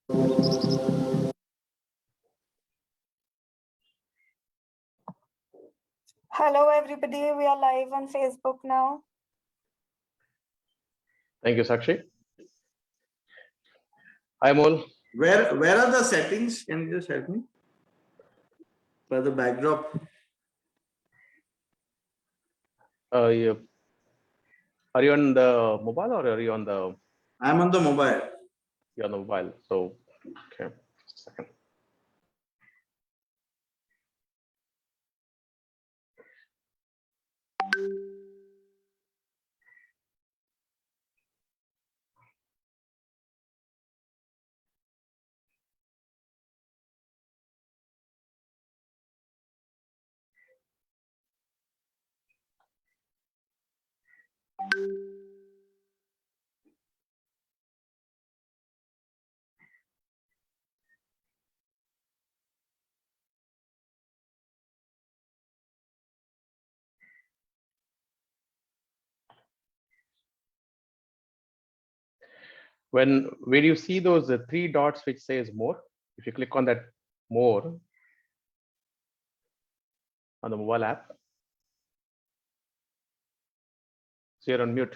Hello, everybody. We are live on Facebook now. Thank you, Sakshi. Hi, Amol. Where are the settings? Can you just help me? For the backdrop. Yeah. Are you on the mobile or are you on the? I'm on the mobile. You're on the mobile. So, okay. Second. Where you see those three dots which says more, if you click on that more on the mobile app, so you're on mute.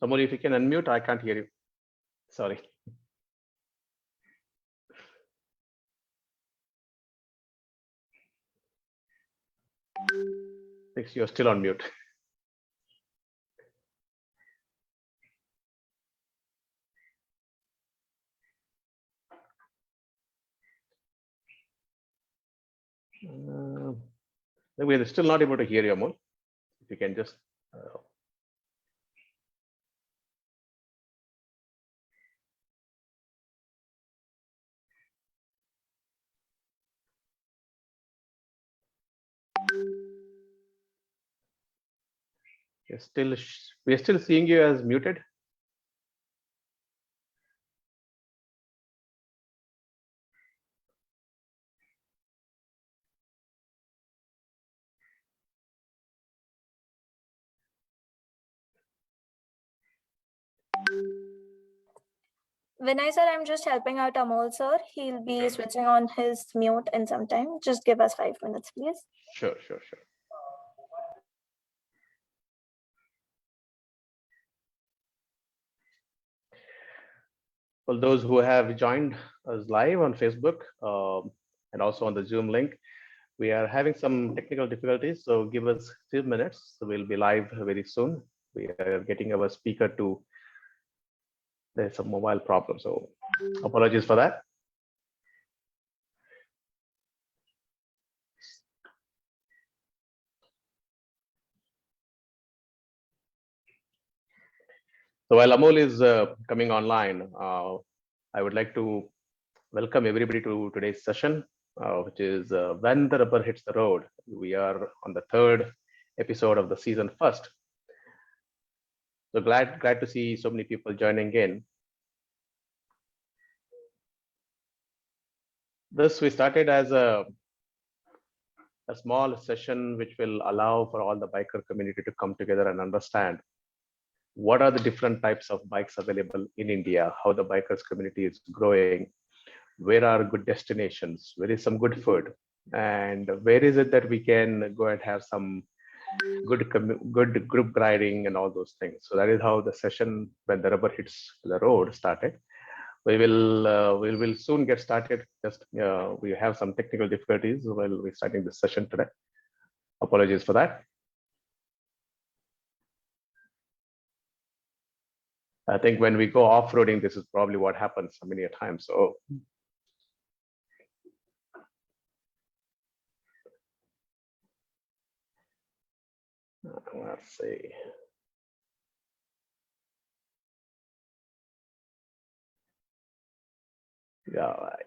Somebody, if you can unmute, I can't hear you. Sorry. Thanks, you're still on mute. We're still not able to hear you, Amol. If you can just. We're still seeing you as muted. Vinay sir, I'm just helping out Amol sir. He'll be switching on his mute in some time. Just give us 5 minutes, please. Sure. Well, those who have joined us live on Facebook and also on the Zoom link, we are having some technical difficulties, so give us 2 minutes. So we'll be live very soon. We are getting our speaker to, there's some mobile problem, so apologies for that. So while Amol is coming online, I would like to welcome everybody to today's session, which is When the Rubber Hits the Road. We are on the 3rd episode of the season 1st. So glad to see so many people joining in. This we started as a small session which will allow for all the biker community to come together and understand what are the different types of bikes available in India, how the bikers community is growing, where are good destinations, where is some good food, and where is it that we can go and have some good group riding and all those things. So that is how the session When the Rubber Hits the Road started. We will soon get started. Just we have some technical difficulties while we're starting this session today. Apologies for that. I think when we go off-roading, this is probably what happens so many a time. So let's see. Yeah, all right.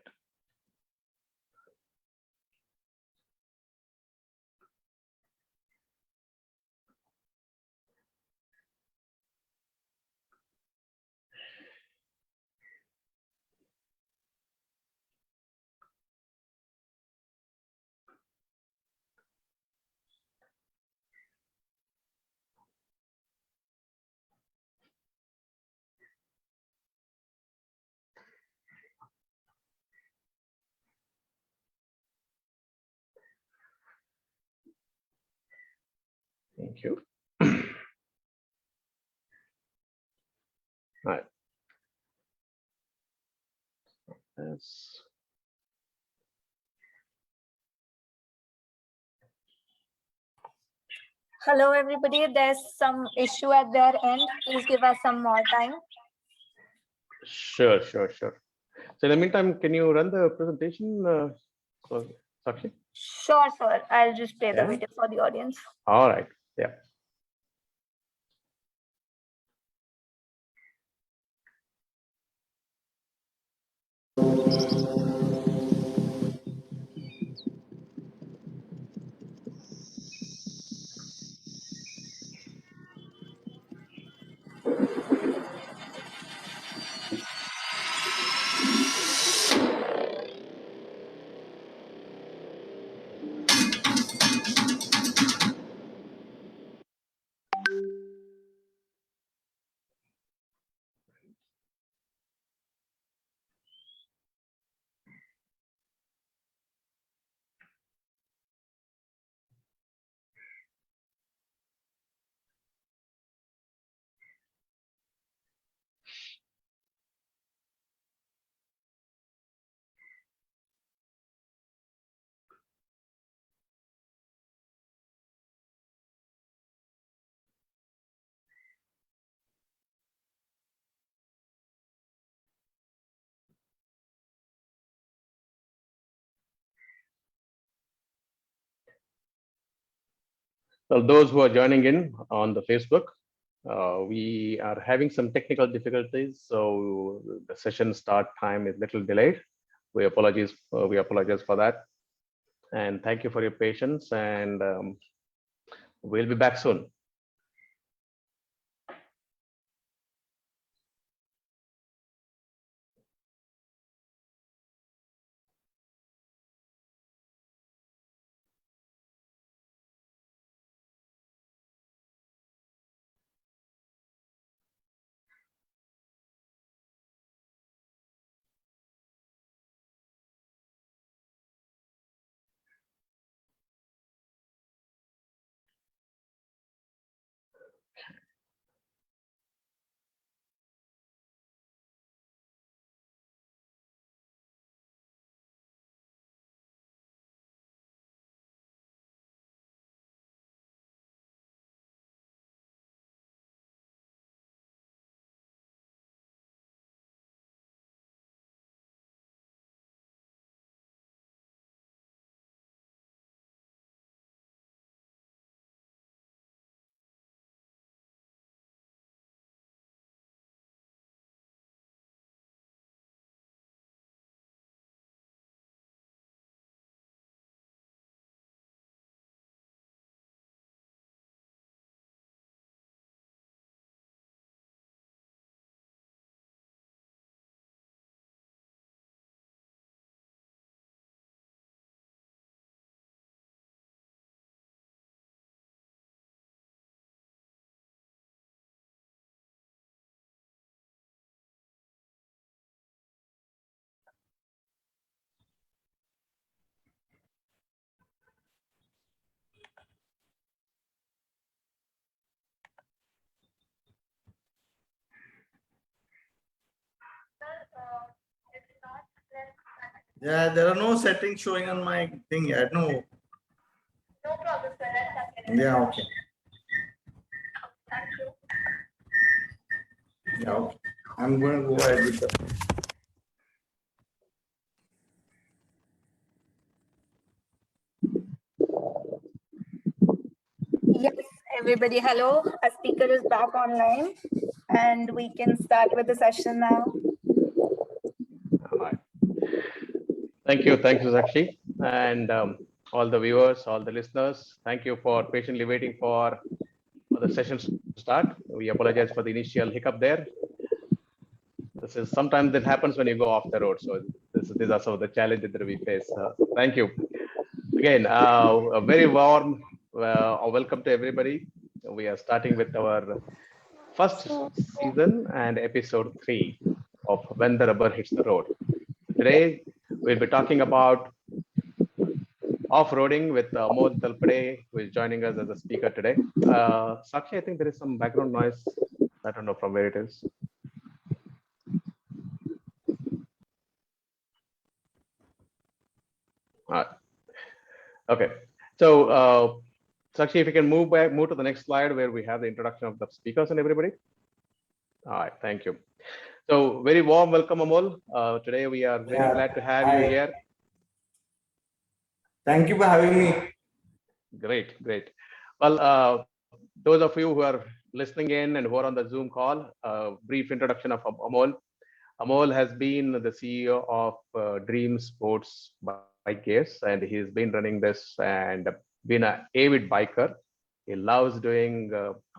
Thank you. All right. Yes. Hello, everybody. There's some issue at their end. Please give us some more time. Sure. So in the meantime, can you run the presentation, Sakshi? Sure, sir. I'll just play the Yeah. video for the audience. All right. Yeah. Well, those who are joining in on the Facebook, we are having some technical difficulties, so the session start time is little delayed. We apologize for that, and thank you for your patience. And we'll be back soon. Yeah, there are no settings showing on my thing yet. No. No problem, sir. Yeah, okay. Yeah, okay. I'm going to go ahead with the. Yes, everybody. Hello. A speaker is back online, and we can start with the session now. All right. Thank you, Sakshi, and all the viewers, all the listeners. Thank you for patiently waiting for the session to start. We apologize for the initial hiccup there. This is sometimes that happens when you go off the road. So these are some of the challenges that we face. Thank you again. A very warm welcome to everybody. We are starting with our first season and episode 3 of When the Rubber Hits the Road. Today we'll be talking about off-roading with Amol Talpade, who is joining us as a speaker today. Sakshi, I think there is some background noise. I don't know from where it is. Okay, so Sakshi, if you can move to the next slide where we have the introduction of the speakers and everybody. All right, thank you. So very warm welcome, Amol. Today we are very glad to have you here. Thank you for having me. Great, great. Well, those of you who are listening in and who are on the Zoom call, brief introduction of Amol. Amol has been the CEO of Dream Sports Bike Gears, and he's been running this and been an avid biker. He loves doing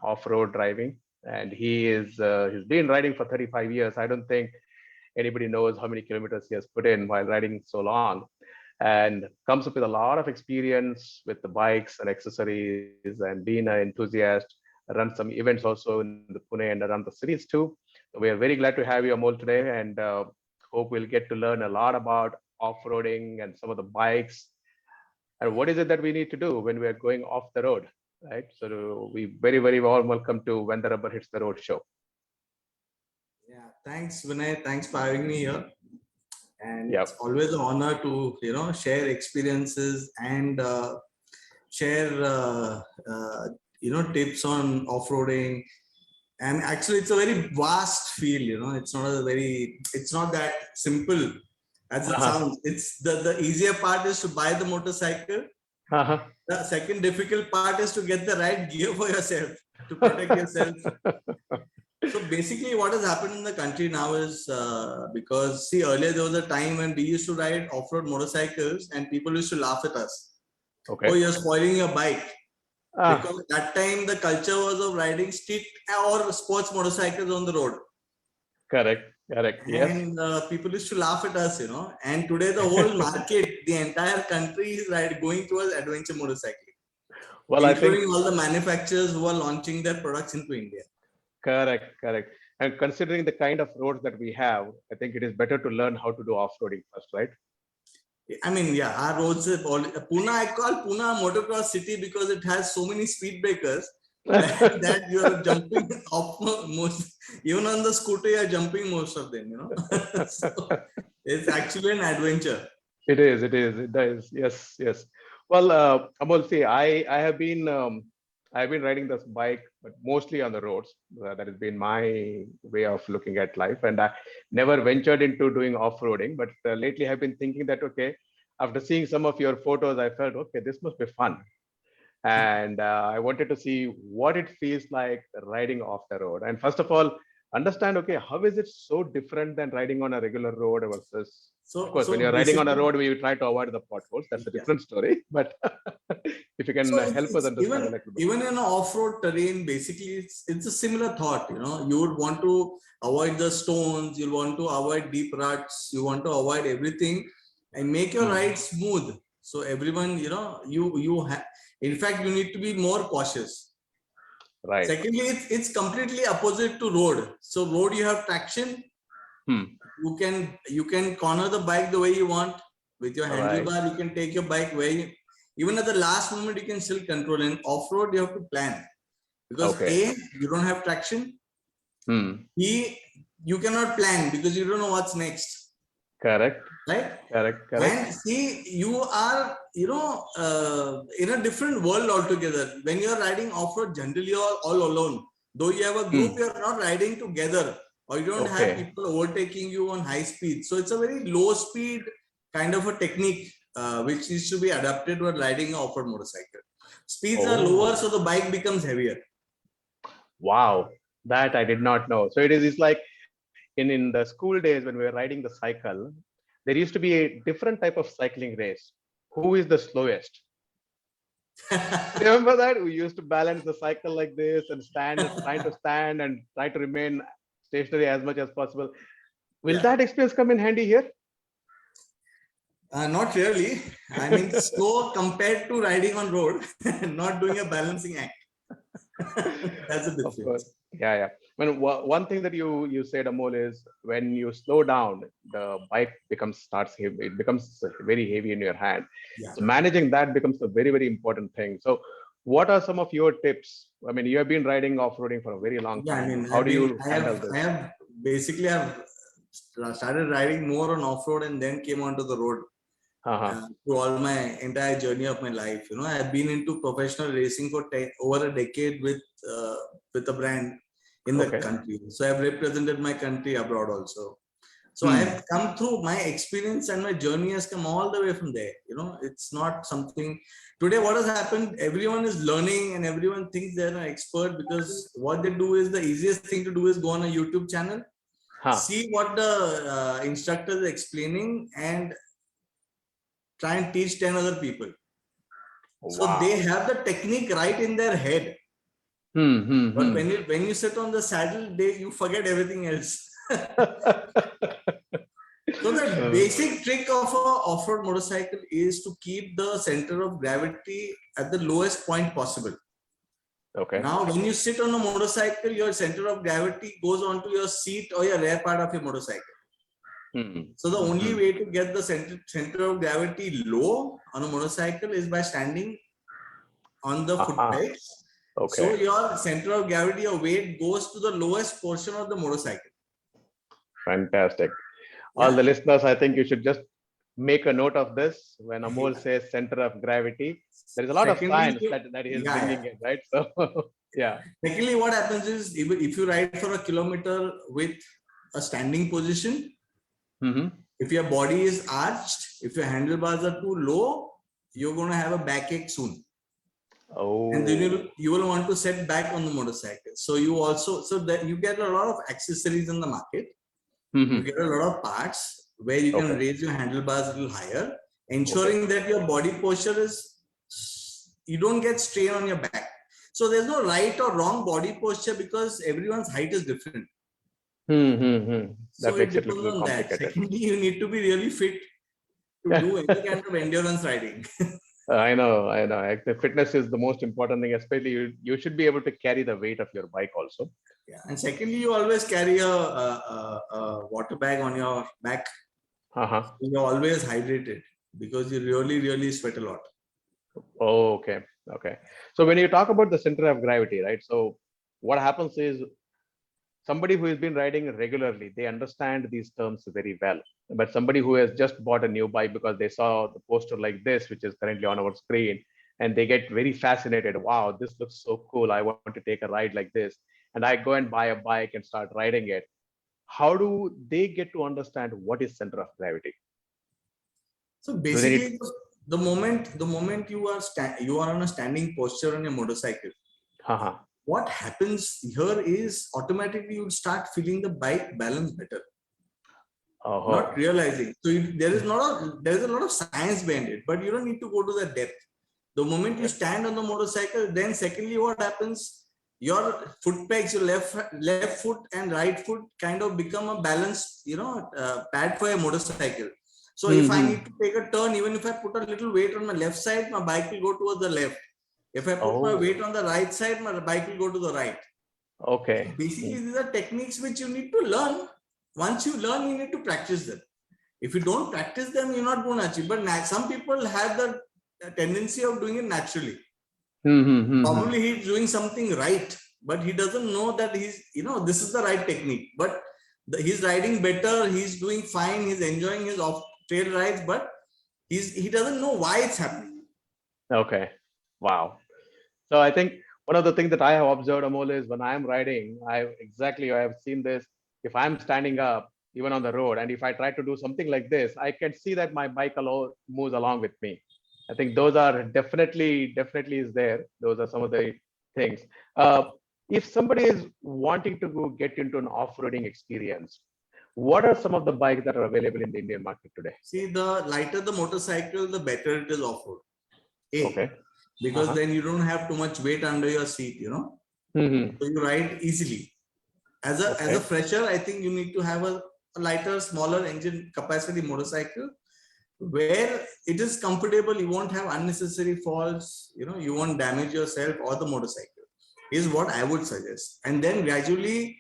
off-road driving, and he's been riding for 35 years. I don't think anybody knows how many kilometers he has put in while riding so long, and comes up with a lot of experience with the bikes and accessories, and being an enthusiast, run some events also in the Pune and around the cities too. So we are very glad to have you, Amol, today, and hope we'll get to learn a lot about off-roading and some of the bikes and what is it that we need to do when we are going off the road, right? So we very, very warm welcome to When the Rubber Hits the Road show. Yeah, thanks, Vinay. Thanks for having me here. And Yep. it's always an honor to share experiences and share tips on off-roading. And actually, it's a very vast field. It's not that simple as it sounds. It's the easier part is to buy the motorcycle. The second difficult part is to get the right gear for yourself to protect yourself. So basically what has happened in the country now is because see, earlier there was a time when we used to ride off-road motorcycles and people used to laugh at us. Okay. Oh, you're spoiling your bike. Because at that time the culture was of riding street or sports motorcycles on the road. Correct. Yes. And people used to laugh at us, and today the whole market, the entire country is going towards adventure motorcycling. Well, including I think all the manufacturers who are launching their products into India. Correct. And considering the kind of roads that we have, I think it is better to learn how to do off-roading first, right? I mean, yeah, our roads are Pune. I call Pune a motocross city because it has so many speed breakers that you are jumping off most. Even on the scooter, you are jumping most of them. So it's actually an adventure. It does. Yes. Well, Amol, see, I have been riding this bike, but mostly on the roads. That has been my way of looking at life, and I never ventured into doing off-roading. But lately, I've been thinking that okay, after seeing some of your photos, I felt okay, this must be fun, and I wanted to see what it feels like riding off the road. And first of all, understand okay, how is it so different than riding on a regular road versus? So, of course, when you're riding on a road, we try to avoid the potholes. That's a different story. But if you can help us understand a little bit. Even in an off-road terrain, basically, it's a similar thought. You would want to avoid the stones. You want to avoid deep ruts. You want to avoid everything and make your ride smooth. So everyone, in fact, you need to be more cautious. Right. Secondly, it's completely opposite to road. So road, you have traction. You can corner the bike the way you want with your handlebar. You can take your bike where even at the last moment you can still control. In off-road, you have to plan because A, you don't have traction. B, you cannot plan because you don't know what's next. Correct. Right. Correct. And see, you are in a different world altogether. When you're riding off-road, generally you're all alone. Though you have a group, you're not riding together. Or you don't have people overtaking you on high speed. So it's a very low speed kind of a technique which needs to be adapted when riding an off-road motorcycle. Speeds are lower, so the bike becomes heavier. Wow, that I did not know. So it's like in the school days when we were riding the cycle, there used to be a different type of cycling race. Who is the slowest? Remember that? We used to balance the cycle like this and trying to stand and try to remain stationary as much as possible. Will that experience come in handy here? Not really. I mean, slow compared to riding on road, not doing a balancing act. That's the Of difference. course. Yeah, yeah. I mean, one thing that you said, Amol, is when you slow down, the bike starts heavy. It becomes very heavy in your hand. Yeah. So managing that becomes a very, very important thing. So what are some of your tips? I mean, you have been riding off-roading for a very long Yeah, I time. mean, How do you handle I this? have basically I've started riding more on off-road and then came onto the road Uh-huh. through all my entire journey of my life. You know, I've been into professional racing for over a decade with a brand in the Okay. country. So I've represented my country abroad also. So Hmm. I've come through my experience and my journey has come all the way from there. You know, it's not something today. What has happened? Everyone is learning and everyone thinks they're an expert because what they do is the easiest thing to do is go on a YouTube channel, Huh. see what the instructor is explaining and try and teach 10 other people. So Wow. they have the technique right in their head. But when you sit on the saddle, you forget everything else. So the basic trick of a off-road motorcycle is to keep the center of gravity at the lowest point possible. Okay. Now, when you sit on a motorcycle, your center of gravity goes onto your seat or your rear part of your motorcycle. So the only way to get the center of gravity low on a motorcycle is by standing on the foot pegs. Okay. So your center of gravity or weight goes to the lowest portion of the motorcycle. Fantastic. Yeah. All the listeners, I think you should just make a note of this. When Amol says center of gravity, there is a lot of science that he is bringing in, right? So, yeah. Secondly, what happens is if you ride for a kilometer with a standing position, if your body is arched, if your handlebars are too low, you're going to have a backache soon. Oh. And then you will want to set back on the motorcycle. So that you get a lot of accessories in the market. You get a lot of parts where you can raise your handlebars a little higher, ensuring that your body posture you don't get strain on your back. So there's no right or wrong body posture because everyone's height is different. That makes it a depends little on that. complicated. Secondly, you need to be really fit to do any kind of endurance riding. I know. The fitness is the most important thing, especially you should be able to carry the weight of your bike also. Yeah. And secondly, you always carry a water bag on your back. You're always hydrated because you really, really sweat a lot. Oh, okay. So when you talk about the center of gravity, right? So what happens is somebody who has been riding regularly, they understand these terms very well. But somebody who has just bought a new bike because they saw the poster like this, which is currently on our screen, and they get very fascinated. Wow, this looks so cool. I want to take a ride like this. And I go and buy a bike and start riding it. How do they get to understand what is center of gravity? So basically, the moment you are on a standing posture on your motorcycle, what happens here is automatically you start feeling the bike balance better. Not realizing. So there is a lot of science behind it, but you don't need to go to the depth. The moment you stand on the motorcycle, then secondly, what happens? Your foot pegs, your left foot and right foot kind of become a balanced, pad for a motorcycle. So if I need to take a turn, even if I put a little weight on my left side, my bike will go towards the left. If I put my weight on the right side, my bike will go to the right. Okay. Basically, these are techniques which you need to learn. Once you learn, you need to practice them. If you don't practice them, you're not going to achieve. But some people have the tendency of doing it naturally. Probably he's doing something right, but he doesn't know that this is the right technique. But he's riding better. He's doing fine. He's enjoying his off-trail rides, but he doesn't know why it's happening. Okay. Wow. So I think one of the things that I have observed, Amol, is when I am riding, I have seen this. If I'm standing up, even on the road, and if I try to do something like this, I can see that my bike moves along with me. I think those are definitely is there. Those are some of the things. If somebody is wanting to get into an off-roading experience, what are some of the bikes that are available in the Indian market today? See, the lighter the motorcycle, the better it is off-road. Okay. Because then you don't have too much weight under your seat, So you ride easily. As a fresher, I think you need to have a lighter, smaller engine capacity motorcycle where it is comfortable. You won't have unnecessary falls, you won't damage yourself or the motorcycle. is what I would suggest. And then gradually,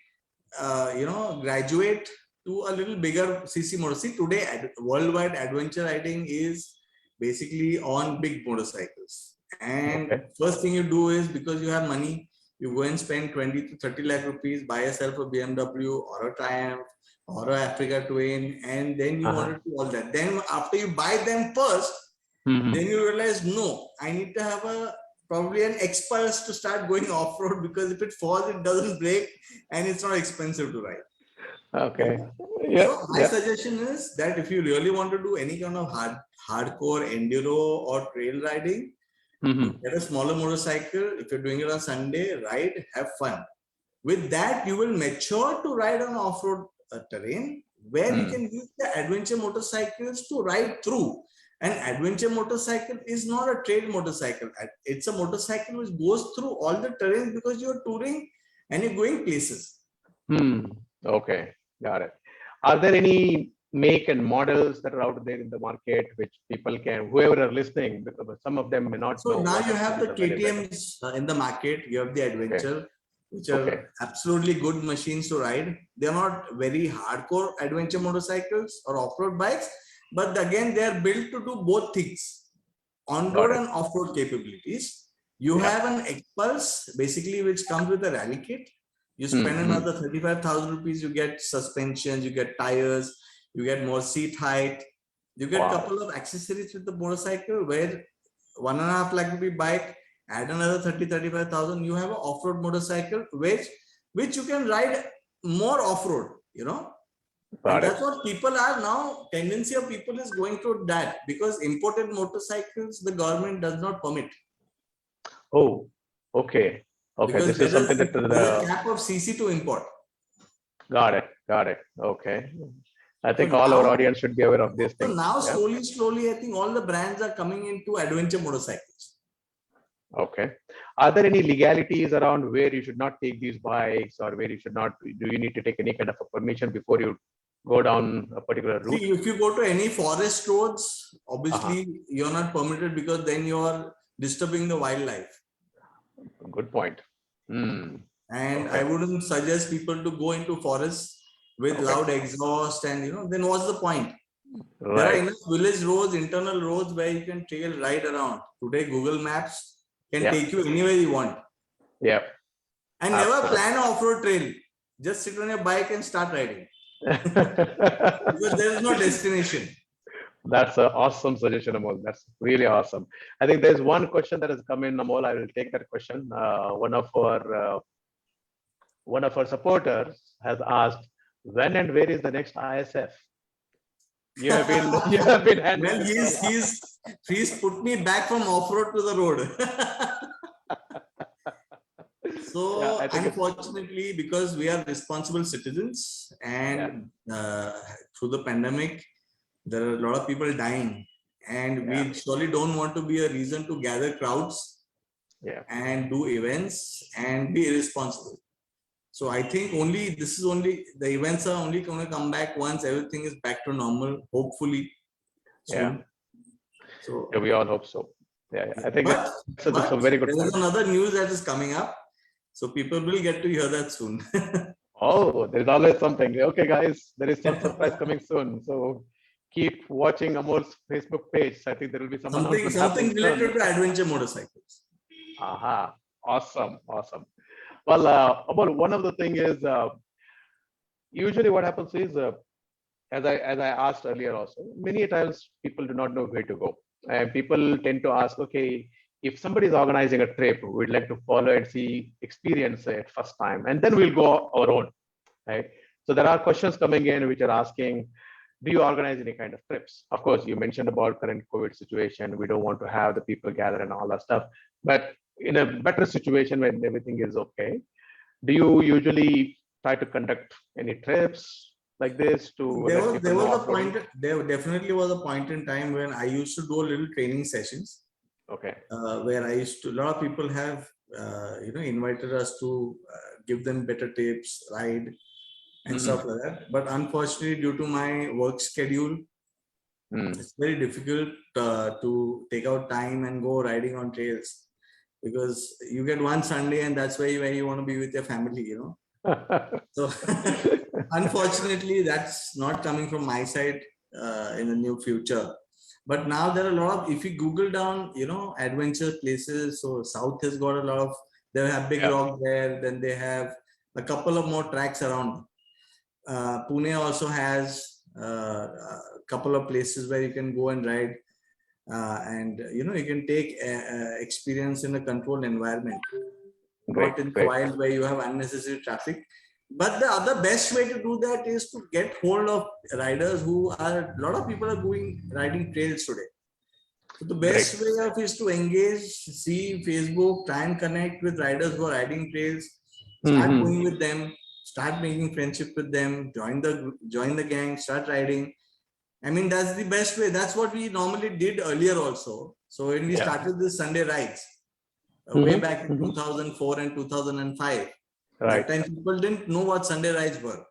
graduate to a little bigger CC motor. See, today worldwide adventure riding is basically on big motorcycles. And Okay. first thing you do is, because you have money, you go and spend 20 to 30 lakh rupees, buy yourself a BMW or a Triumph or a Africa Twin, and then you want to do all that. Then after you buy them first, Mhm. then you realize, no, I need to have probably an X-Pulse to start going off-road, because if it falls, it doesn't break and it's not expensive to ride. Okay. Yeah. So my suggestion is that if you really want to do any kind of hardcore enduro or trail riding, Mhm. get a smaller motorcycle. If you're doing it on Sunday, ride, have fun. With that, you will mature to ride on off-road terrain, where you can use the adventure motorcycles to ride through. An adventure motorcycle is not a trail motorcycle. It's a motorcycle which goes through all the terrain, because you're touring and you're going places. Okay, got it. Are there any make and models that are out there in the market which people can, whoever are listening, because some of them may not know. So now what you have the actually is available. KTMs in the market. You have the Adventure, which are Okay. absolutely good machines to ride. They're not very hardcore adventure motorcycles or off-road bikes, but again, they are built to do both things, on-road Got it. and off-road capabilities. You Yeah. have an X-Pulse, basically, which comes with a rally kit. You spend another 35,000 rupees, you get suspensions, you get tires, you get more seat height, you get a Wow. couple of accessories with the motorcycle, where 1.5 lakh rupee bike, add another 35,000, you have an off-road motorcycle, which you can ride more off-road, Got and it. that's what people are now. Tendency of people is going to that, because imported motorcycles, the government does not permit. Oh, okay. Okay, Because this is something that there's a cap of CC to import. got it. Got it. Okay. I think So all our now- audience should be aware of these So things. now Yeah. slowly, I think all the brands are coming into adventure motorcycles. Okay. Are there any legalities around where you should not take these bikes, or where you should not, do you need to take any kind of a permission before you go down a particular route? See, if you go to any forest roads, obviously you're not permitted, because then you are disturbing the wildlife. Good point. And Okay. I wouldn't suggest people to go into forests with Okay. loud exhaust, and then what's the point? There are Right. enough village roads, internal roads, where you can trail ride around. Today, Google Maps can Yeah. take you anywhere you want. Yeah. And never Absolutely. plan an off-road trail. Just sit on your bike and start riding, because there is no destination. That's an awesome suggestion, Amol. That's really awesome. I think there's one question that has come in, Amol. I will take that question. One of our supporters has asked, when and where is the next ISF? You have been handling Well, this. he's put me back from off-road to the road. So Yeah, I think unfortunately, because we are responsible citizens, and through the pandemic, there are a lot of people dying, and we surely don't want to be a reason to gather crowds and do events and be irresponsible. So I think the events are only going to come back once everything is back to normal, hopefully soon. So Yeah, we all hope so. Yeah. I think but that's a very good there is point. another news that is coming up. So people will get to hear that soon. Oh, there's always something. Okay, guys, there is some surprise coming soon. So keep watching Amol's Facebook page. I think there will be some something announcement happening related soon. to adventure motorcycles. Aha, awesome. Well, Amol, one of the thing is usually what happens is, as I asked earlier also, many times people do not know where to go, and people tend to ask, okay, if somebody is organizing a trip, we'd like to follow and see, experience it first time, and then we'll go our own, right? So there are questions coming in which are asking, do you organize any kind of trips? Of course, you mentioned about current COVID situation. We don't want to have the people gather and all that stuff, but in a better situation when everything is okay, do you usually try to conduct any trips like this to There definitely was a point in time when I used to do a little training sessions. Okay. Where a lot of people have invited us to give them better tips, ride and stuff like that. But unfortunately, due to my work schedule, it's very difficult to take out time and go riding on trails. because you get one Sunday and that's where you want to be with your family, So unfortunately, that's not coming from my side in the near future. But now there are a lot of, if you Google down, adventure places. So South has got a lot of, they have Big Rock there. Then they have a couple of more tracks around. Pune also has a couple of places where you can go and ride. And you can take experience in a controlled environment, not in the wild where you have unnecessary traffic. But the other best way to do that is to get hold of riders who are, a lot of people are riding trails today. So the best way of is to engage, see Facebook, try and connect with riders who are riding trails, start going with them, start making friendship with them, join the gang, start riding. I mean, that's the best way. That's what we normally did earlier also. So when we started this Sunday rides, way back in 2004 and 2005, that time people didn't know what Sunday rides were.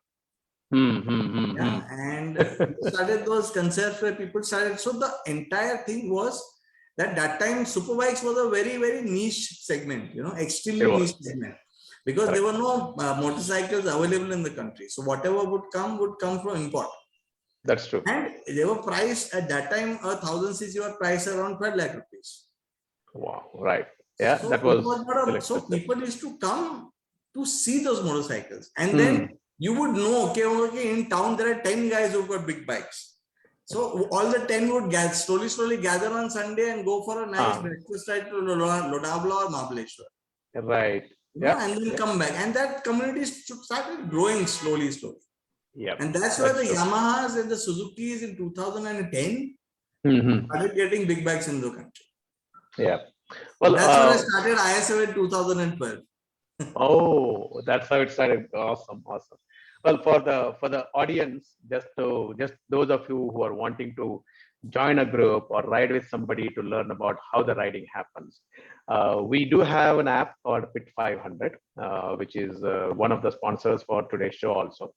And we started those concepts where people started. So the entire thing was that time Superbikes was a very, very niche segment, extremely niche segment, because there were no motorcycles available in the country. So whatever would come from import. That's true. And they were priced at that time, 1,000cc were priced around 12 lakh rupees. Wow, right. Yeah, so that was so people used to come to see those motorcycles. And then you would know, okay, in town there are 10 guys who've got big bikes. So all the 10 would slowly gather on Sunday and go for a nice breakfast ride to Lodavla or Mahabaleshwar. Right. And then come back. And that community started growing slowly. Yeah. And that's where the Yamahas and the Suzukis in 2010 started getting big bikes in the country. Yeah. Well, that's when I started ISF in 2012. Oh, that's how it started. Awesome. Well, for the audience, just those of you who are wanting to join a group or ride with somebody to learn about how the riding happens, we do have an app called Pit 500, which is one of the sponsors for today's show also.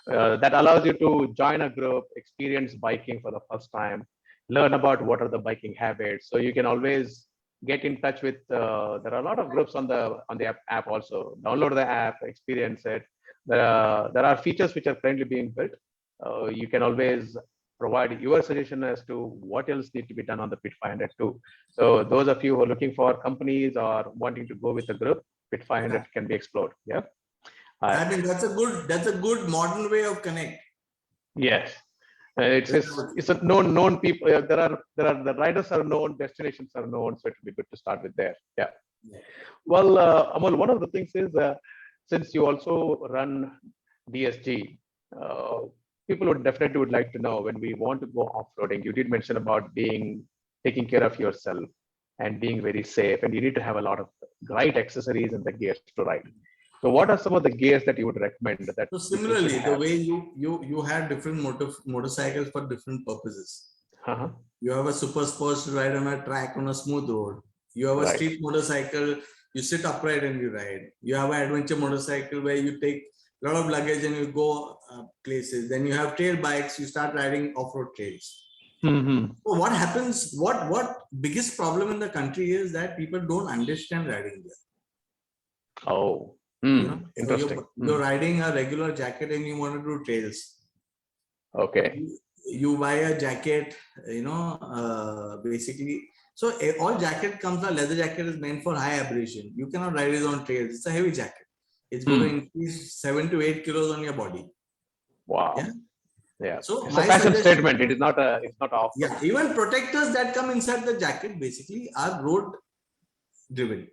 That allows you to join a group, experience biking for the first time, learn about what are the biking habits. So you can always get in touch with, there are a lot of groups on the app also. Download the app, experience it. There are features which are currently being built. You can always provide your suggestion as to what else needs to be done on the Pit 500 too. So those of you who are looking for companies or wanting to go with a group, Pit 500 can be explored. Yeah. I think that's a good modern way of connect. Yes, it's a known people. There are the riders are known, destinations are known, so it would be good to start with there. Yeah. Well, Amol, one of the things is since you also run DSG, people would definitely like to know, when we want to go off-roading, you did mention about taking care of yourself and being very safe, and you need to have a lot of right accessories and the gears to ride. So what are some of the gears that you would recommend? So similarly, the way you have different motorcycles for different purposes. You have a super sports to ride on a track on a smooth road. You have a street motorcycle, you sit upright and you ride. You have an adventure motorcycle where you take a lot of luggage and you go places. Then you have trail bikes, you start riding off-road trails. So what happens, what biggest problem in the country is that people don't understand riding gear. Oh. Interesting. So you're riding a regular jacket and you want to do trails. Okay. You buy a jacket, basically. So all jacket comes, a leather jacket is meant for high abrasion. You cannot ride it on trails. It's a heavy jacket. It's going to increase 7 to 8 kilos on your body. Wow. Yeah. So it's a fashion statement. It's not off. Yeah. Even protectors that come inside the jacket basically are road driven.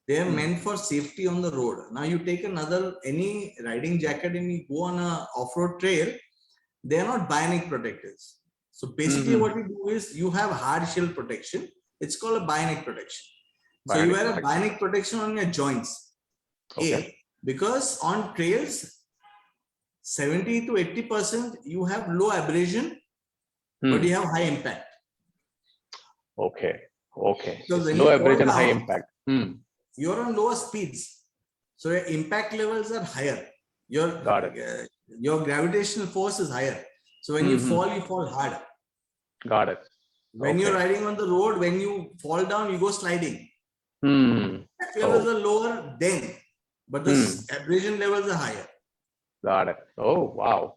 They are meant for safety on the road. Now you take any riding jacket and you go on a off-road trail, they are not bionic protectors. So basically what you do is you have hard shell protection. It's called a bionic protection. So you wear a bionic protection on your joints. Because on trails, 70 to 80% you have low abrasion, but you have high impact. Okay. So low abrasion, high impact. You're on lower speeds, so your impact levels are higher. Your gravitational force is higher. So when you fall hard. Got it. When you're riding on the road, when you fall down, you go sliding. levels are lower then, but the abrasion levels are higher. Got it. Oh, wow.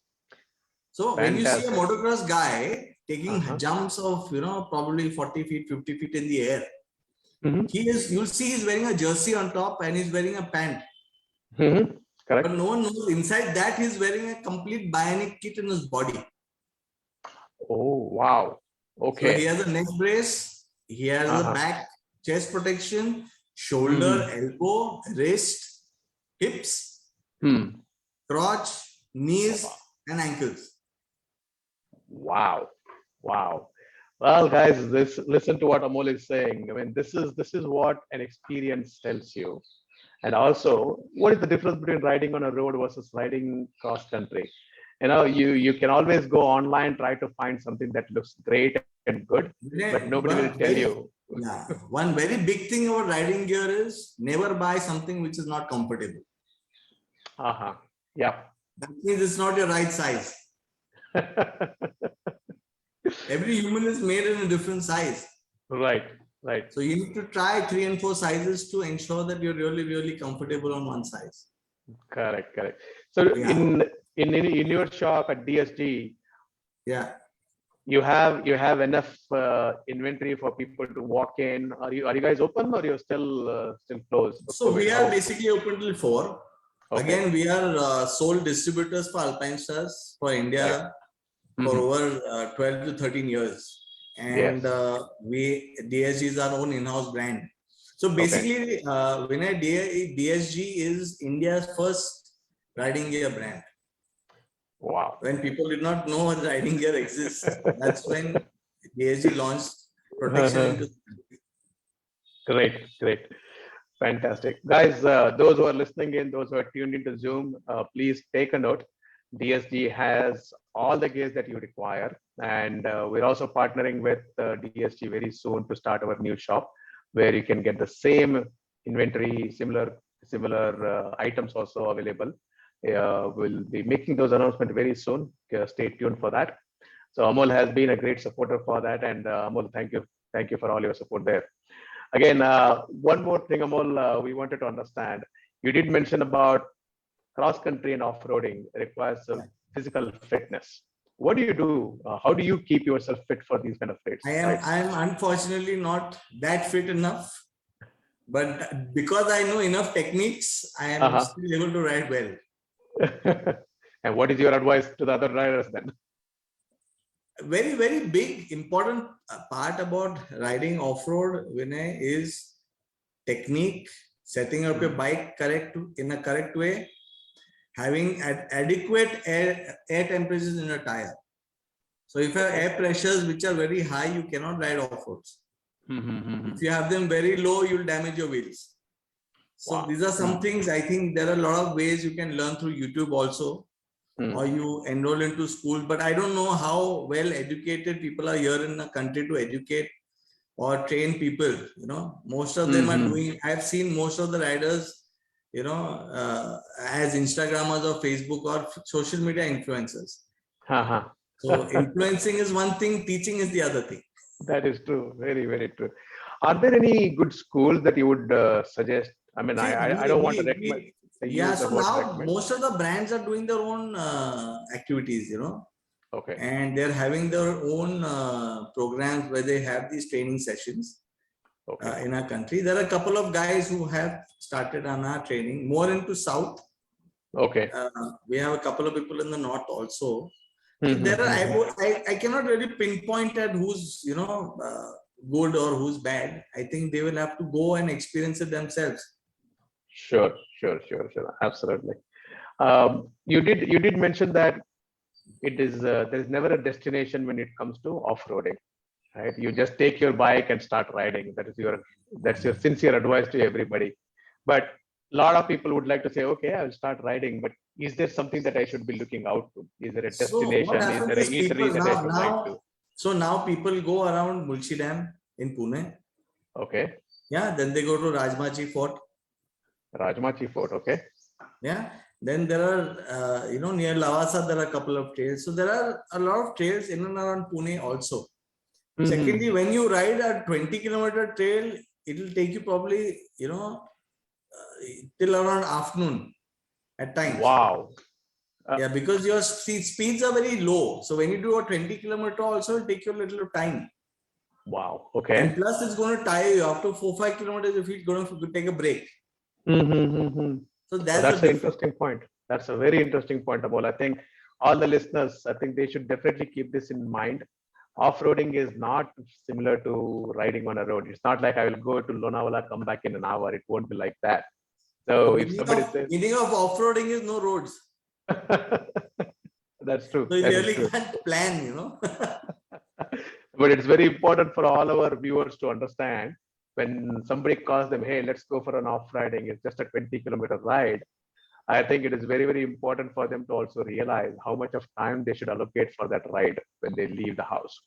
So when you see a Fantastic. motocross guy taking jumps of, probably 40 feet, 50 feet in the air, you'll see he's wearing a jersey on top and he's wearing a pant. Correct. But no one knows inside that he's wearing a complete bionic kit in his body. Oh, wow. Okay. So he has a neck brace, he has a back chest protection, shoulder, elbow, wrist, hips, crotch, knees, and ankles. Wow. Wow. Well, guys, listen to what Amol is saying. I mean, this is what an experience tells you. And also, what is the difference between riding on a road versus riding cross country? You can always go online, try to find something that looks great and good, but nobody will tell you. Yeah, one very big thing about riding gear is never buy something which is not comfortable. Yeah. That means it's not your right size. Every human is made in a different size. Right. So you need to try 3 and 4 sizes to ensure that you're really, really comfortable on one size. Correct. So in your shop at DSG, you have enough inventory for people to walk in. Are you guys open or you're still closed? So we are basically open till 4. Okay. Again, we are sole distributors for Alpinestars for India for over 12 to 13 years. And DSG is our own in-house brand. So basically, Vinay, DSG is India's first riding gear brand. Wow. When people did not know what riding gear exists, that's when DSG launched protection into the country. Great. Fantastic. Guys, those who are listening in, those who are tuned into Zoom, please take a note. DSG has all the gears that you require. And we're also partnering with DSG very soon to start our new shop where you can get the same inventory, similar items also available. We'll be making those announcements very soon. Stay tuned for that. So Amol has been a great supporter for that. And Amol, thank you for all your support there. Again, one more thing, Amol, we wanted to understand. You did mention about cross-country and off-roading requires physical fitness. What do you do? How do you keep yourself fit for these kind of races? I am unfortunately not that fit enough, but because I know enough techniques, I am still able to ride well. And what is your advice to the other riders then? Very, very big, important part about riding off-road, Vinay, is technique, setting up your bike in a correct way, having adequate air temperatures in your tire. So if you have air pressures which are very high, you cannot ride off-roads. If you have them very low, you'll damage your wheels. So these are some things. I think there are a lot of ways you can learn through YouTube also, or you enroll into schools. But I don't know how well educated people are here in the country to educate or train people. Most of them are doing. I've seen most of the riders, as Instagrammers or Facebook or social media influencers. So influencing is one thing, teaching is the other thing. That is true. Very, very true. Are there any good schools that you would suggest? I mean, I don't want to recommend. So now most of the brands are doing their own activities, Okay. And they're having their own programs where they have these training sessions. In our country. There are a couple of guys who have started on our training, more into South. Okay. We have a couple of people in the North also. So there are, I cannot really pinpoint at who's, good or who's bad. I think they will have to go and experience it themselves. Sure. Absolutely. You did mention that it is there is never a destination when it comes to off-roading. Right, you just take your bike and start riding. That's your sincere advice to everybody. But a lot of people would like to say, okay, I'll start riding. But is there something that I should be looking out to? Is there a destination? Is there a eatery that I should like to? So now people go around Mulchi Dam in Pune. Okay. Yeah. Then they go to Rajmachi Fort. Okay. Yeah. Then there are, near Lavasa, there are a couple of trails. So there are a lot of trails in and around Pune also. Secondly, when you ride a 20-kilometer trail, it will take you probably, till around afternoon at times. Wow. Yeah, because your speeds are very low. So when you do a 20 kilometer also, it'll take you a little time. Wow. And Okay. plus it's going to tire you. After 4-5 kilometers, your feet going to take a break. Mm-hmm. So So that's that's the an difference. interesting point. That's a very interesting point, Amol. I think all the listeners, I think they should definitely keep this in mind. Off-roading is not similar to riding on a road. It's not like I will go to Lonavala, come back in an hour. It won't be like that. So if somebody says, Meaning of off-roading is no roads. that's true. So you That is really true. can't plan, But it's very important for all our viewers to understand when somebody calls them, hey, let's go for an off-riding, it's just a 20-kilometer ride. I think it is very, very important for them to also realize how much of time they should allocate for that ride when they leave the house.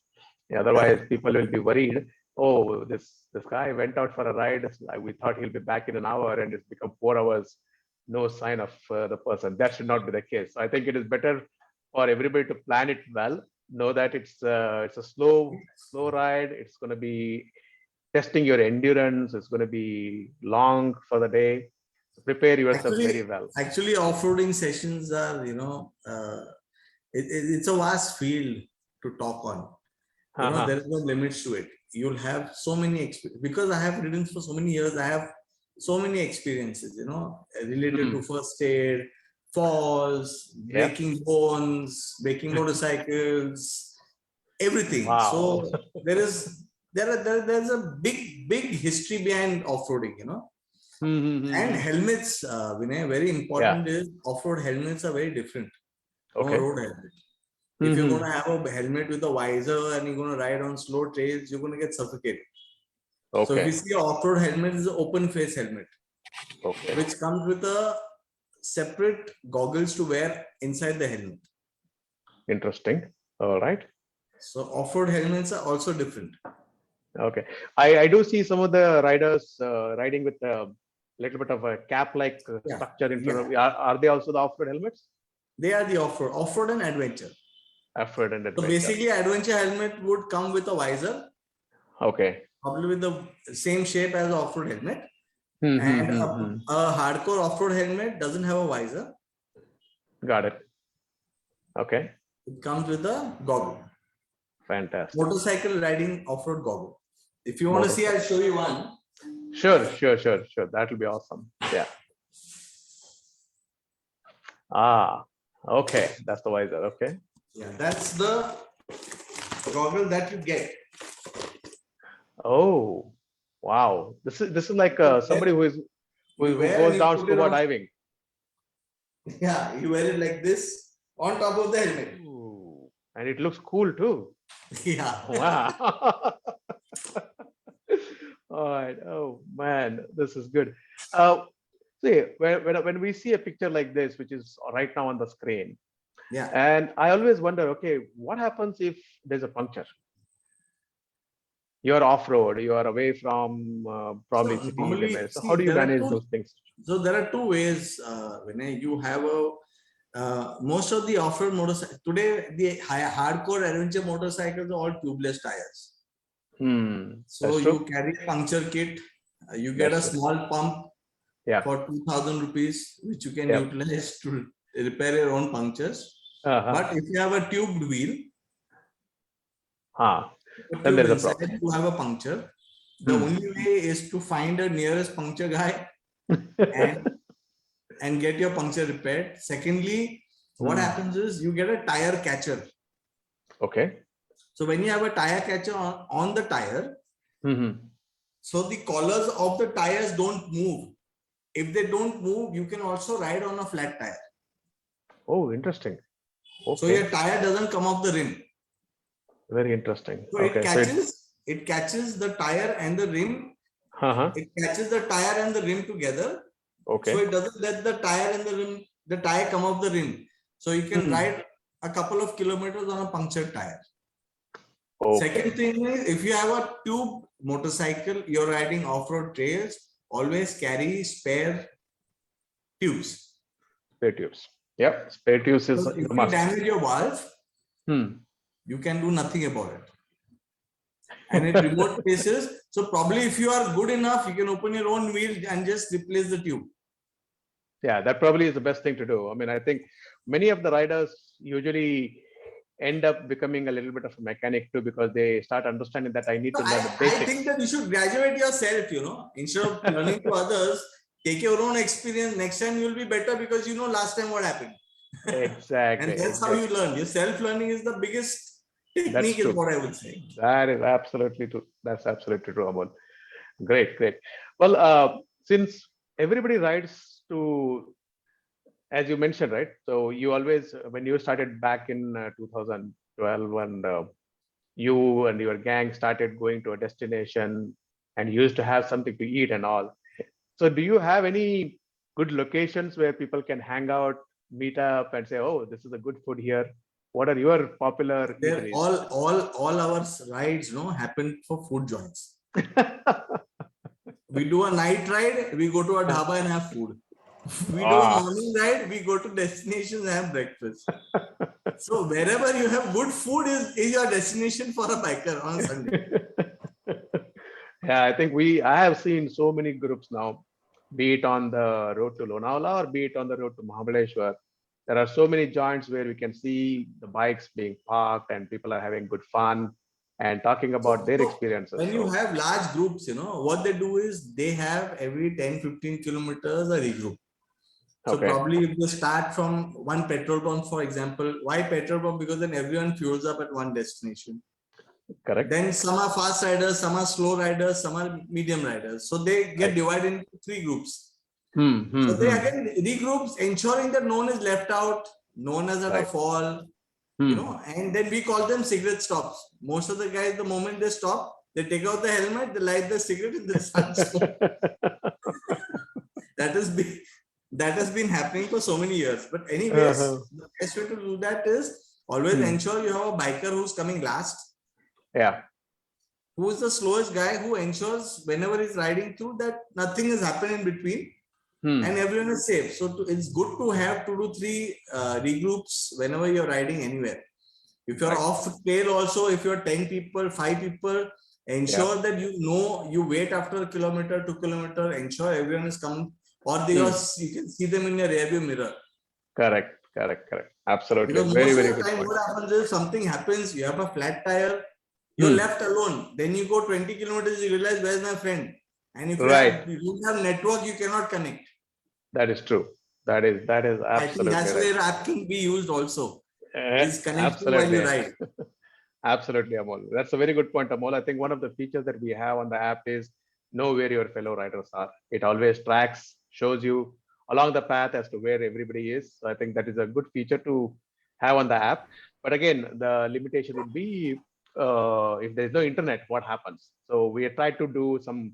Otherwise, people will be worried. Oh, this guy went out for a ride. We thought he'll be back in an hour, and it's become 4 hours. No sign of the person. That should not be the case. So I think it is better for everybody to plan it well. Know that it's a slow ride. It's going to be testing your endurance. It's going to be long for the day. Prepare yourself very well. Actually, off-roading sessions are, it's a vast field to talk on. There is no limits to it. You'll have so many because I have ridden for so many years. I have so many experiences, related to first aid, falls, breaking bones, breaking motorcycles, everything. Wow. So there's a big history behind off-roading, And helmets, Vinay, very important is off-road helmets are very different from a road helmet. If you're going to have a helmet with a visor and you're going to ride on slow trails, you're going to get suffocated. So if you see an off-road helmet, it's an open face helmet, which comes with a separate goggles to wear inside the helmet. Interesting. All right. So off-road helmets are also different. Okay. I do see some of the riders riding with a little bit of a cap-like structure in front of. Are they also the off-road helmets? They are the off-road and adventure. Off-road and adventure. So basically, adventure helmet would come with a visor. Okay. Probably with the same shape as off-road helmet. And a hardcore off-road helmet doesn't have a visor. Got it. Okay. It comes with a goggle. Fantastic. Motorcycle riding off-road goggle. If you want to see, I'll show you one. Sure. That will be awesome. Yeah. Okay. That's the visor. Okay. Yeah, that's the goggle that you get. Oh, wow. This is like somebody who goes down scuba diving. Yeah, you wear it like this on top of the helmet. Ooh, and it looks cool too. Yeah. Wow. All right. Oh man, this is good. See, when we see a picture like this, which is right now on the screen, and I always wonder, okay, what happens if there's a puncture? You're off-road, you are away from probably city limits. So how do you manage those things? So there are two ways, Vinay. You have most of the off-road motorcycles today, the hardcore adventure motorcycles are all tubeless tires. So you carry a puncture kit, you get a small pump for 2,000 rupees, which you can utilize to repair your own punctures. But if you have a tubed wheel, then there's a problem. You have a puncture. The only way is to find a nearest puncture guy and get your puncture repaired. Secondly, what happens is you get a tire catcher. Okay. So when you have a tire catcher on the tire, so the collars of the tires don't move. If they don't move, you can also ride on a flat tire. Oh, interesting. Okay. So your tire doesn't come off the rim. Very interesting. So it catches the tire and the rim. It catches the tire and the rim together. Okay. So it doesn't let the tire and the tire come off the rim. So you can ride a couple of kilometers on a punctured tire. Okay. Second thing is, if you have a tube motorcycle, you're riding off-road trails, always carry spare tubes. Spare tubes. Yep. Spare tubes is if you damage your valve, you can do nothing about it. and in remote places. So probably if you are good enough, you can open your own wheel and just replace the tube. Yeah, that probably is the best thing to do. I mean, I think many of the riders usually end up becoming a little bit of a mechanic too, because they start understanding that I need So to learn the I basics. think that you should graduate yourself, instead of learning to others, take your own experience. Next time you'll be better because you know last time what happened. Exactly. And that's how you learn. Your self-learning is the biggest technique, is true. what I would say. That is absolutely true. That's absolutely true, Amol. Great, great. Well, since everybody rides to, as you mentioned, right? So you always, when you started back in 2012, when you and your gang started going to a destination and used to have something to eat and all. So do you have any good locations where people can hang out, meet up and say, oh, this is a good food here? What are your popular They're eateries? all our rides, happen for food joints. We do a night ride, we go to a dhaba and have food. We do a morning ride, we go to destinations and have breakfast. So wherever you have good food is your destination for a biker on a Sunday. Yeah, I think I have seen so many groups now, be it on the road to Lonavala or be it on the road to Mahabaleshwar. There are so many joints where we can see the bikes being parked and people are having good fun and talking about their experiences. When you have large groups, what they do is they have every 10-15 kilometers a regroup. So probably if they start from one petrol pump, for example, why petrol pump? Because then everyone fuels up at one destination. Correct. Then some are fast riders, some are slow riders, some are medium riders. So they get divided into 3 groups. So they again regroups, ensuring that no one is left out, no one has had a fall, and then we call them cigarette stops. Most of the guys, the moment they stop, they take out the helmet, they light the cigarette, and they start smoking. That has been happening for so many years. But anyways, the best way to do that is always ensure you have a biker who's coming last. Yeah. Who is the slowest guy, who ensures whenever he's riding through that nothing has happened in between and everyone is safe. So it's good to have 2 to 3 regroups whenever you're riding anywhere. If you're off trail also, if you're 10 people, 5 people, ensure that you wait after a kilometer, 2 kilometer, ensure everyone is coming, or you can see them in your rearview mirror. Correct. Absolutely. Because very, most very of the good time point. what happens is something happens, you have a flat tire, you're left alone. Then you go 20 kilometers, you realize, where's my friend? And if you don't have network, you cannot connect. That is true. That is absolutely I think that's right. where app can be used also. Is connecting while Absolutely. you ride. Absolutely, Amol. That's a very good point, Amol. I think one of the features that we have on the app is know where your fellow riders are. It always tracks, shows you along the path as to where everybody is. So I think that is a good feature to have on the app. But again, the limitation would be if there's no internet, what happens? So we tried to do some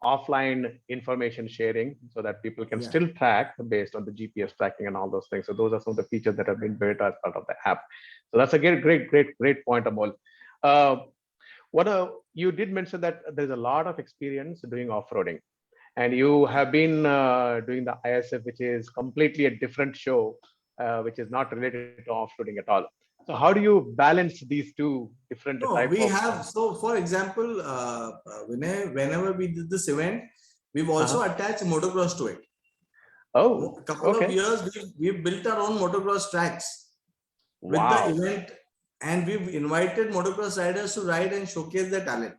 offline information sharing so that people can still track based on the GPS tracking and all those things. So those are some of the features that have been built as part of the app. So that's a great point, Amol. You did mention that there's a lot of experience doing off-roading, and you have been doing the ISF, which is completely a different show, which is not related to off-roading at all. So how do you balance these two different types? So for example, whenever we did this event, we've also attached motocross to it. Oh, a couple of years, we've built our own motocross tracks with the event, and we've invited motocross riders to ride and showcase their talent.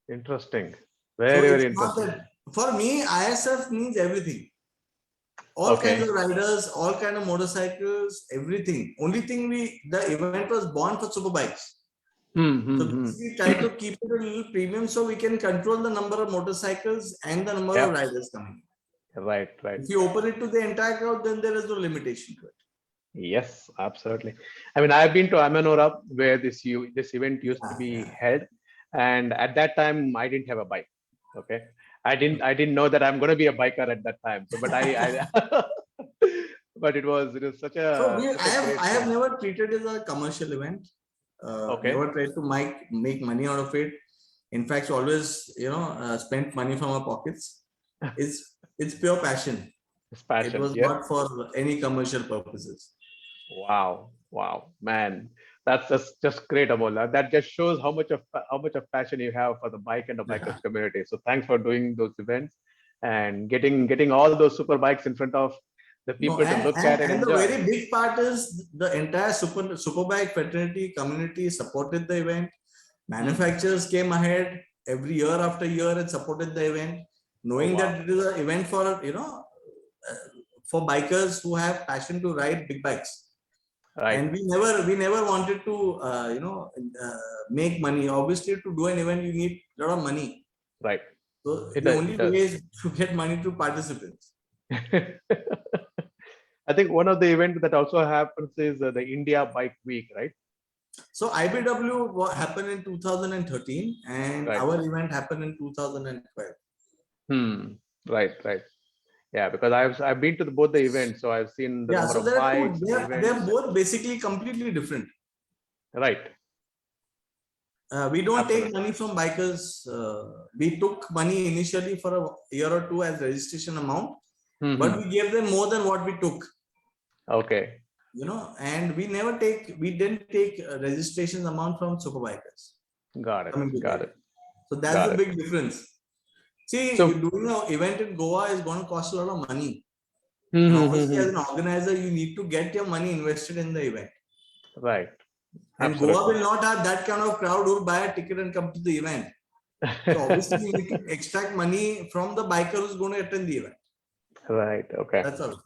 Interesting. Very interesting. For me, ISF means everything. All kinds of riders, all kinds of motorcycles, everything. Only thing the event was born for superbikes. So we try to keep it a little premium so we can control the number of motorcycles and the number of riders coming. Right. If you open it to the entire crowd, then there is no limitation to it. Yes, absolutely. I mean, I've been to Amanora where this event used to be held, and at that time I didn't have a bike. Okay, I didn't know that I'm going to be a biker at that time. So, but but it was such a. So I have never treated it as a commercial event. Never tried to make money out of it. In fact, always spent money from our pockets. It's pure passion. It was not for any commercial purposes. Wow, man, That's just great, Amol. That just shows how much of passion you have for the bike and the bikers community. So thanks for doing those events and getting all those super bikes in front of the No, people to look at and and the enjoy. very big part is the entire superbike fraternity community supported the event. Manufacturers came ahead every year after year and supported the event, knowing wow. that it is an event for for bikers who have passion to ride big bikes. Right. And we never wanted to make money. Obviously, to do an event, you need a lot of money. Right. So It the does, only it does. way is to get money to participants. I think one of the events that also happens is the India Bike Week, right? So IBW happened in 2013 and Right. our event happened in 2012. Right, right. Yeah, because I've been to both the events, so I've seen the Yeah, number so of there are two. bikes, They're both basically completely different. Right. We don't take Absolutely. money from bikers. We took money initially for a year or two as registration amount, but we gave them more than what we took. Okay. And we didn't take registration amount from superbikers. Got it. Got it. So that's Got the it. big difference. See, So- doing an event in Goa is going to cost a lot of money. And obviously, as an organizer, you need to get your money invested in the event. Right. And Absolutely. Goa will not have that kind of crowd who will buy a ticket and come to the event. So obviously, you need to extract money from the biker who's going to attend the event. Right. Okay. That's all.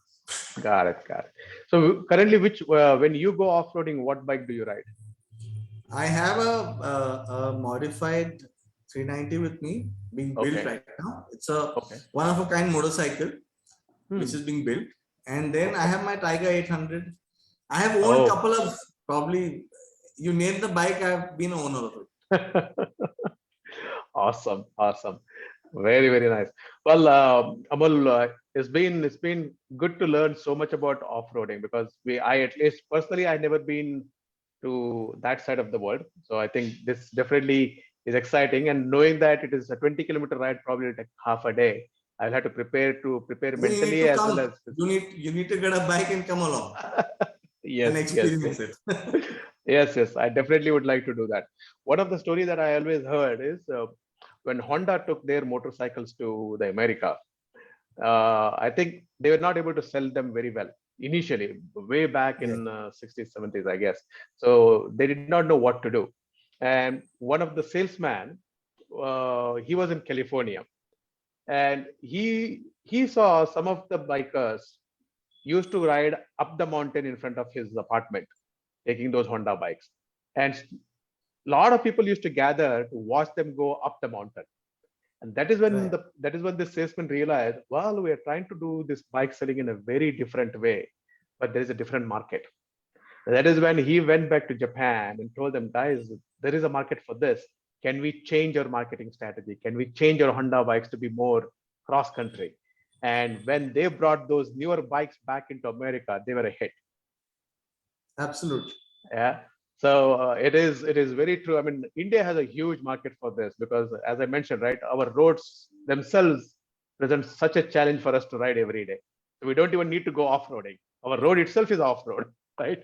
Got it. Got it. So currently, when you go off-roading, what bike do you ride? I have a modified 390 with me being built Okay. right now. It's a Okay. one of a kind motorcycle Hmm. which is being built. And then I have my Tiger 800. I have owned a couple of, probably, you name the bike, I've been an owner of it. Awesome. Awesome. Very, very nice. Well, Amol, it's been good to learn so much about off-roading because I at least personally, I've never been to that side of the world. So I think this definitely is exciting. And knowing that it is a 20-kilometer ride, probably take half a day, I'll have to prepare mentally as well as. You need to get a bike and come along and experience it. Yes, I definitely would like to do that. One of the stories that I always heard is when Honda took their motorcycles to the America, I think they were not able to sell them very well initially, way back in 60s, 70s, I guess. So they did not know what to do. And one of the salesmen, he was in California, and he saw some of the bikers used to ride up the mountain in front of his apartment, taking those Honda bikes. And a lot of people used to gather to watch them go up the mountain. And that is when the salesman realized, well, we are trying to do this bike selling in a very different way, but there is a different market. And that is when he went back to Japan and told them, guys, there is a market for this. Can we change our marketing strategy? Can we change our Honda bikes to be more cross-country? And when they brought those newer bikes back into America, they were a hit. Absolutely. Yeah. So it is very true. I mean, India has a huge market for this because, as I mentioned, right, our roads themselves present such a challenge for us to ride every day. So we don't even need to go off-roading. Our road itself is off-road, right?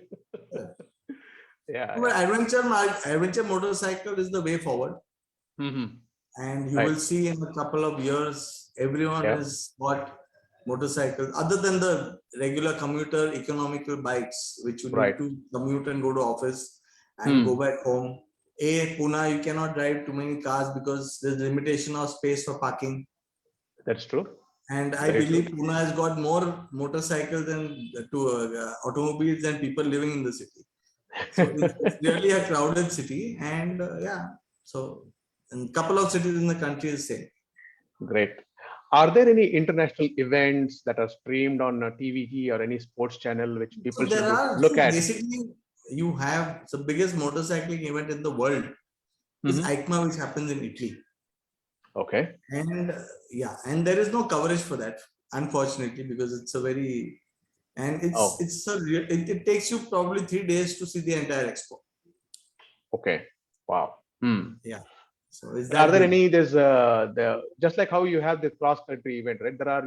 Yeah. But adventure motorcycle is the way forward. And you will see in a couple of years, everyone has bought motorcycles other than the regular commuter economical bikes, which you need to commute and go to office and go back home. Pune, you cannot drive too many cars because there's limitation of space for parking. That's true. And I believe Pune has got more motorcycles than automobiles than people living in the city. So it's really a crowded city. And so in a couple of cities in the country is same. Great. Are there any international events that are streamed on TVG or any sports channel which people should look at? Basically, you have the biggest motorcycling event in the world is EICMA, which happens in Italy. Okay. And and there is no coverage for that, unfortunately, because it's a very it takes you probably 3 days to see the entire expo. Okay. Wow. Yeah. So is Are that there big. any, just like how you have the cross country event, right? There are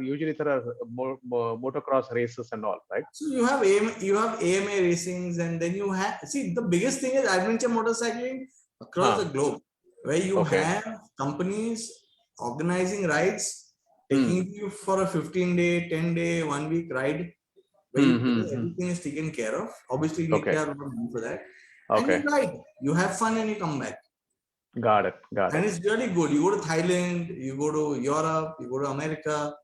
motocross races and all, right? So you have AMA racings, and then you have, see, the biggest thing is adventure motorcycling across the globe, where you Okay. have companies organizing rides, Hmm. taking you for a 15-day, 10-day, 1 week ride, where everything is taken care of. Obviously, you need Okay. to have a lot of money for that. And Okay. you ride, you have fun, and you come back. Got it. And it's really good. You go to Thailand, you go to Europe, you go to America,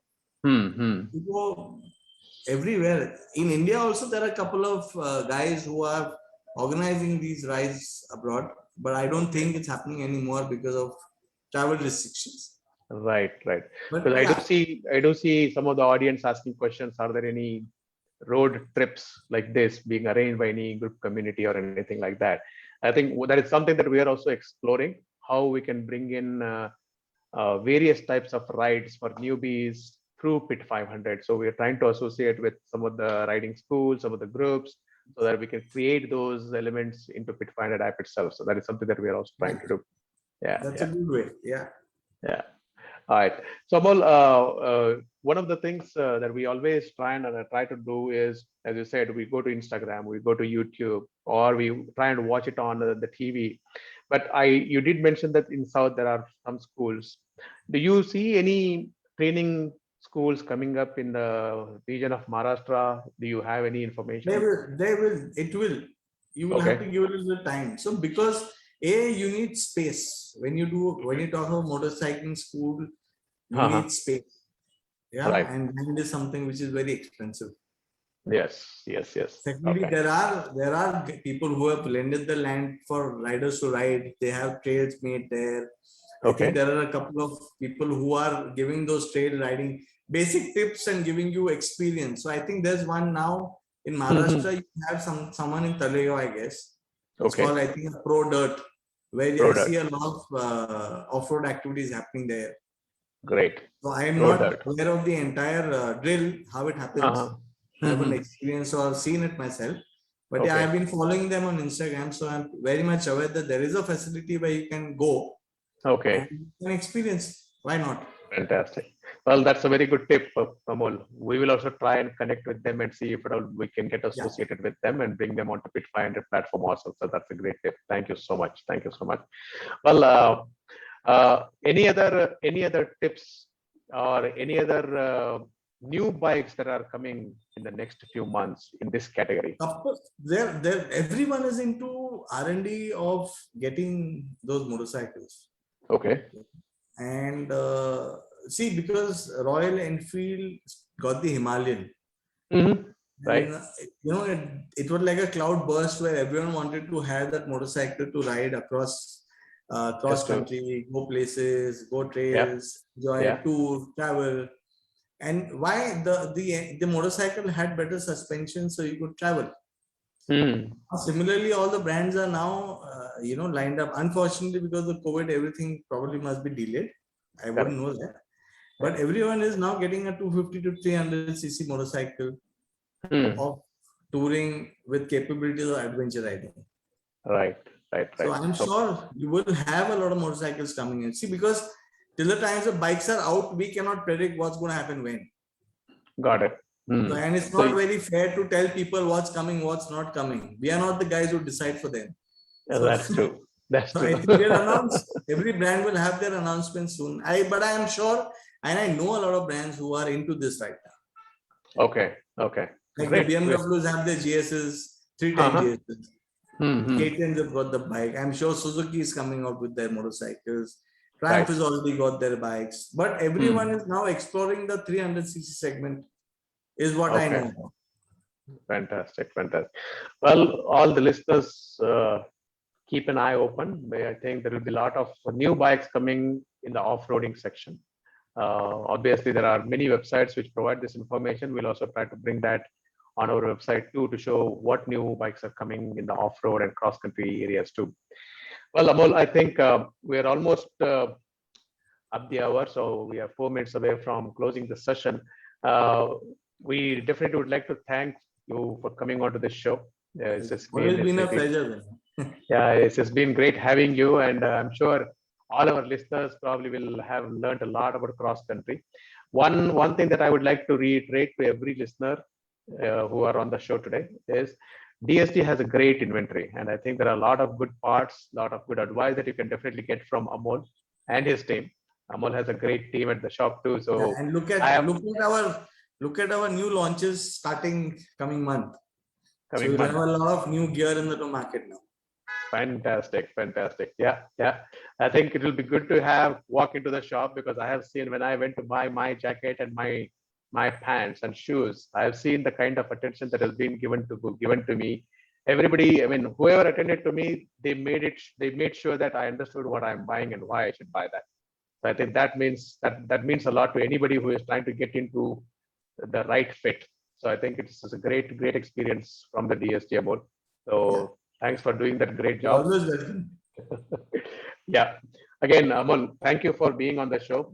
you go everywhere. In India also, there are a couple of guys who are organizing these rides abroad, but I don't think it's happening anymore because of travel restrictions. Right. But Because yeah, I do see some of the audience asking questions. Are there any road trips like this being arranged by any group community or anything like that? I think that is something that we are also exploring, how we can bring in various types of rides for newbies through PIT 500. So we are trying to associate with some of the riding schools, some of the groups, so that we can create those elements into PIT 500 app itself. So that is something that we are also trying to do. Yeah. that's a good way. Yeah. All right. So Amol, one of the things that we always try to do is, as you said, we go to Instagram, we go to YouTube, or we try and watch it on the TV. But you did mention that in South there are some schools. Do you see any training schools coming up in the region of Maharashtra? Do you have any information? It will. You will have to give it a little time. So because you need space when you talk about motorcycling school, you need space. Yeah, right. and land is something which is very expensive. Yes. Secondly, there are people who have lended the land for riders to ride. They have trails made there. I think there are a couple of people who are giving those trail riding basic tips and giving you experience. So I think there's one now in Maharashtra. You have someone in Talegaon, I guess. It's called, I think, Pro Dirt, where I see a lot of off-road activities happening there. Great. So I am not aware of the entire drill, how it happens. I haven't experienced or seen it myself, but yeah, I've been following them on Instagram, so I'm very much aware that there is a facility where you can go. And you can experience. Why not? Fantastic. Well, that's a very good tip, Amol. We will also try and connect with them and see if at all we can get associated with them and bring them onto PIT 500 platform also. So that's a great tip. Thank you so much. Well, any other tips or any other new bikes that are coming in the next few months in this category? Of course, everyone is into R&D of getting those motorcycles. Okay. And see, because Royal Enfield got the Himalayan. Right. And, it was like a cloud burst where everyone wanted to have that motorcycle to ride across cross country, go places, go trails, enjoy tour, travel. And why the motorcycle had better suspension, so you could travel. Similarly, all the brands are now lined up. Unfortunately, because of COVID, everything probably must be delayed. I wouldn't know that. But everyone is now getting a 250 to 300cc motorcycle of touring with capabilities of adventure riding. Right. So I'm sure you will have a lot of motorcycles coming in. See, because till the times the bikes are out, we cannot predict what's going to happen when. Got it. So, and it's not very fair to tell people what's coming, what's not coming. We are not the guys who decide for them. That's true. That's true. I think they'll announce, every brand will have their announcements soon. But I am sure, and I know a lot of brands who are into this right now. Okay. Like the BMWs have their GSs, 310 GSs. KTMs have got the bike. I'm sure Suzuki is coming out with their motorcycles. Triumph has already got their bikes. But everyone is now exploring the 300cc segment, is what I know. Fantastic. Well, all the listeners, keep an eye open. I think there will be a lot of new bikes coming in the off-roading section. Obviously, there are many websites which provide this information. We'll also try to bring that on our website too, to show what new bikes are coming in the off-road and cross-country areas too. Well, Amol, I think we are almost up the hour, so we are 4 minutes away from closing the session. We definitely would like to thank you for coming onto this show. It's been a pleasure. Yeah, it's been great having you, and I'm sure all our listeners probably will have learned a lot about cross country. One thing that I would like to reiterate to every listener who are on the show today is DST has a great inventory, and I think there are a lot of good parts, a lot of good advice that you can definitely get from Amol and his team. Amol has a great team at the shop too. So And I am look at our new launches starting coming month. So coming we'll month. have a lot of new gear in the market now. Fantastic, fantastic. Yeah, yeah. I think it will be good to have walk into the shop, because I have seen when I went to buy my jacket and my pants and shoes, I have seen the kind of attention that has been given to me. Everybody, I mean, whoever attended to me, they made sure that I understood what I'm buying and why I should buy that. So I think that means a lot to anybody who is trying to get into the right fit. So I think it's a great experience from the DST Amol. So thanks for doing that great job. Always welcome. Yeah. Again, Amol, thank you for being on the show.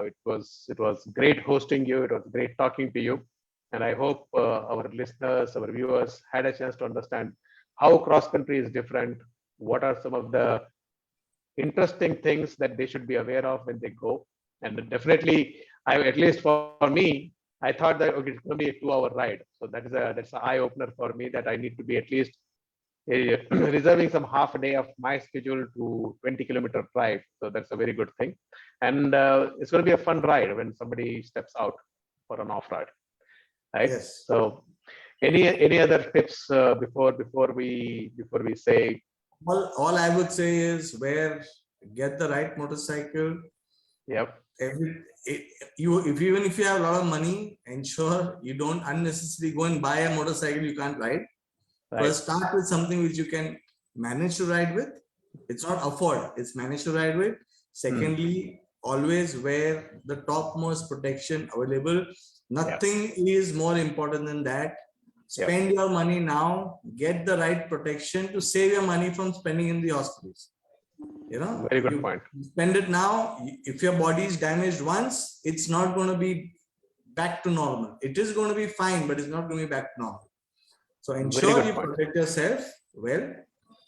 It was great hosting you. It was great talking to you. And I hope our listeners, our viewers had a chance to understand how cross country is different. What are some of the interesting things that they should be aware of when they go? And definitely, at least for me, I thought that okay, it's going to be a 2-hour ride. So that's an eye opener for me, that I need to be at least reserving some half a day of my schedule to 20-kilometer drive. So that's a very good thing. And it's going to be a fun ride when somebody steps out for an off ride. Right. Yes. So any other tips before we say? All I would say is get the right motorcycle. Yep. Even if you have a lot of money, ensure you don't unnecessarily go and buy a motorcycle you can't ride. Right. First, start with something which you can manage to ride with. It's not afford, it's manage to ride with. Secondly, always wear the topmost protection available. Nothing is more important than that. Spend your money now, get the right protection to save your money from spending in the hospitals. You know, very good point. Spend it now. If your body is damaged once, it's not going to be back to normal. It is going to be fine, but it's not going to be back to normal. So ensure you protect yourself well,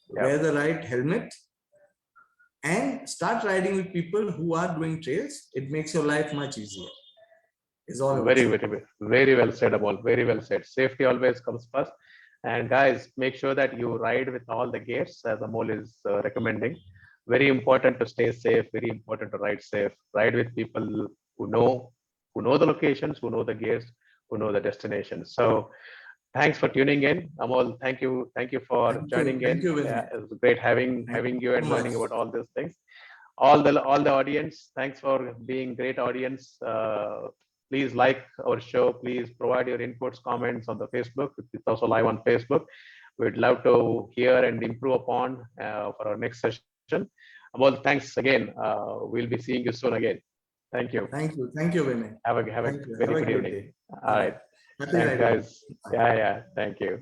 wear the right helmet, and start riding with people who are doing trails. It makes your life much easier. Is all very well said, Amol. Very well said. Safety always comes first. And guys, make sure that you ride with all the gears, as Amol is recommending. Very important to stay safe. Very important to ride safe. Ride with people who know the locations, who know the gears, who know the destinations. So thanks for tuning in, Amol. Thank you for joining in. It was great having you and learning about all these things. All the audience, thanks for being great audience. Please like our show. Please provide your inputs, comments on the Facebook. It's also live on Facebook. We'd love to hear and improve upon for our next session. Amol, thanks again. We'll be seeing you soon again. Thank you. Thank you, Vinay. Have a very good evening. All right. Happy Thanks, guys. Yeah. Thank you.